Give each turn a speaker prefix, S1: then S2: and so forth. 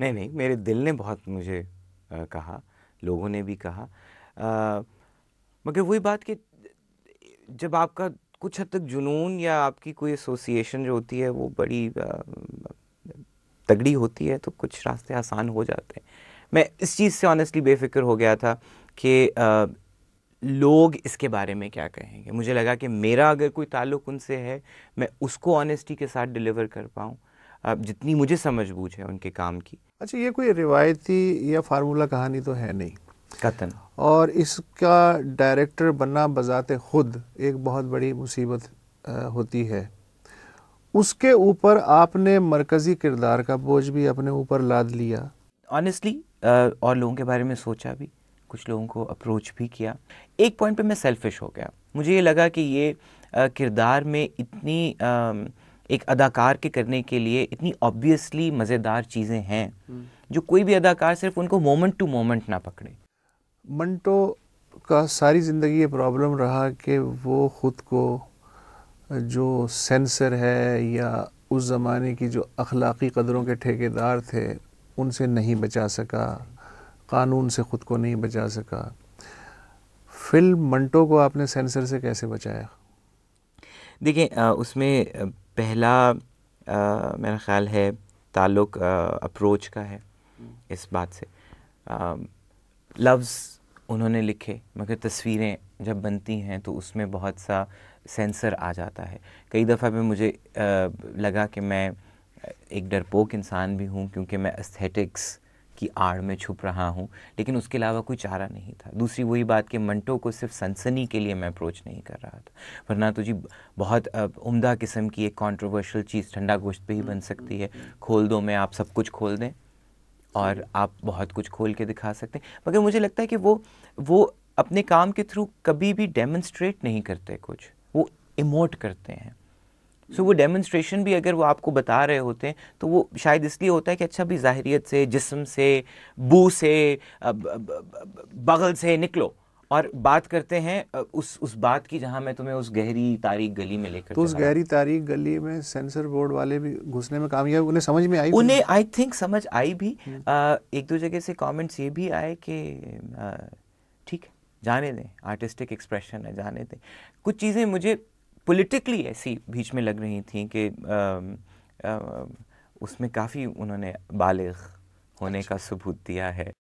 S1: नहीं नहीं, मेरे दिल ने बहुत मुझे कहा, लोगों ने भी कहा, मगर वही बात कि जब आपका कुछ हद तक जुनून या आपकी कोई एसोसिएशन जो होती है वो बड़ी तगड़ी होती है तो कुछ रास्ते आसान हो जाते हैं। मैं इस चीज़ से ऑनेस्टली बेफिक्र हो गया था कि लोग इसके बारे में क्या कहेंगे। मुझे लगा कि मेरा अगर कोई ताल्लुक़ उनसे है, मैं उसको ऑनेस्टी के साथ डिलीवर कर पाऊँ, जितनी मुझे समझ बूझ है उनके काम की।
S2: अच्छा, ये कोई रिवायती या फार्मूला कहानी तो है नहीं,
S1: कतन।
S2: और इसका डायरेक्टर बनना बजाते खुद एक बहुत बड़ी मुसीबत होती है। उसके ऊपर आपने मरकज़ी किरदार का बोझ भी अपने ऊपर लाद लिया।
S1: ऑनेस्टली और लोगों के बारे में सोचा भी, कुछ लोगों को अप्रोच भी किया। एक पॉइंट पे मैं सेल्फिश हो गया। मुझे ये लगा कि ये किरदार में इतनी एक अदाकार के करने के लिए इतनी ऑब्वियसली मज़ेदार चीज़ें हैं जो कोई भी अदाकार सिर्फ उनको मोमेंट टू मोमेंट ना पकड़े।
S2: मंटो का सारी ज़िंदगी ये प्रॉब्लम रहा कि वो ख़ुद को जो सेंसर है या उस ज़माने की जो अखलाक़ी क़दरों के ठेकेदार थे उनसे नहीं बचा सका, कानून से ख़ुद को नहीं बचा सका। फिल्म मंटो को आपने सेंसर से कैसे बचाया?
S1: देखिए, उसमें पहला मेरा ख़्याल है ताल्लुक़ अप्रोच का है इस बात से। लफ्ज़ उन्होंने लिखे मगर तस्वीरें जब बनती हैं तो उसमें बहुत सा सेंसर आ जाता है। कई दफ़ा पे मुझे लगा कि मैं एक डरपोक इंसान भी हूँ क्योंकि मैं एस्थेटिक्स की आड़ में छुप रहा हूँ, लेकिन उसके अलावा कोई चारा नहीं था। दूसरी वही बात कि मंटो को सिर्फ सनसनी के लिए मैं अप्रोच नहीं कर रहा था, वरना तो जी बहुत उम्दा किस्म की एक कंट्रोवर्शियल चीज़ ठंडा गोश्त पे ही बन सकती है। खोल दो में आप सब कुछ खोल दें और आप बहुत कुछ खोल के दिखा सकते हैं। मगर मुझे लगता है कि वो अपने काम के थ्रू कभी भी डेमोन्स्ट्रेट नहीं करते कुछ, वो इमोट करते हैं। सो वो डेमोन्स्ट्रेशन भी अगर वो आपको बता रहे होते हैं तो वो शायद इसलिए होता है कि अच्छा भी ज़ाहिरियत से, जिस्म से, बू से, बगल से निकलो और बात करते हैं उस बात की जहाँ मैं तुम्हें उस गहरी तारीक गली में लेकर
S2: तो उस
S1: जा रहा हूँ।
S2: गहरी तारीख गली में सेंसर बोर्ड वाले भी घुसने में कामयाब, उन्हें समझ में आई फिल्म?
S1: उन्हें आई थिंक समझ आई भी। एक दो जगह से कमेंट्स ये भी आए कि ठीक है, जाने दें, आर्टिस्टिक एक्सप्रेशन है, जाने दें। कुछ चीज़ें मुझे पॉलिटिकली ऐसी बीच में लग रही थी कि उसमें काफ़ी उन्होंने बालिग होने का सबूत दिया है।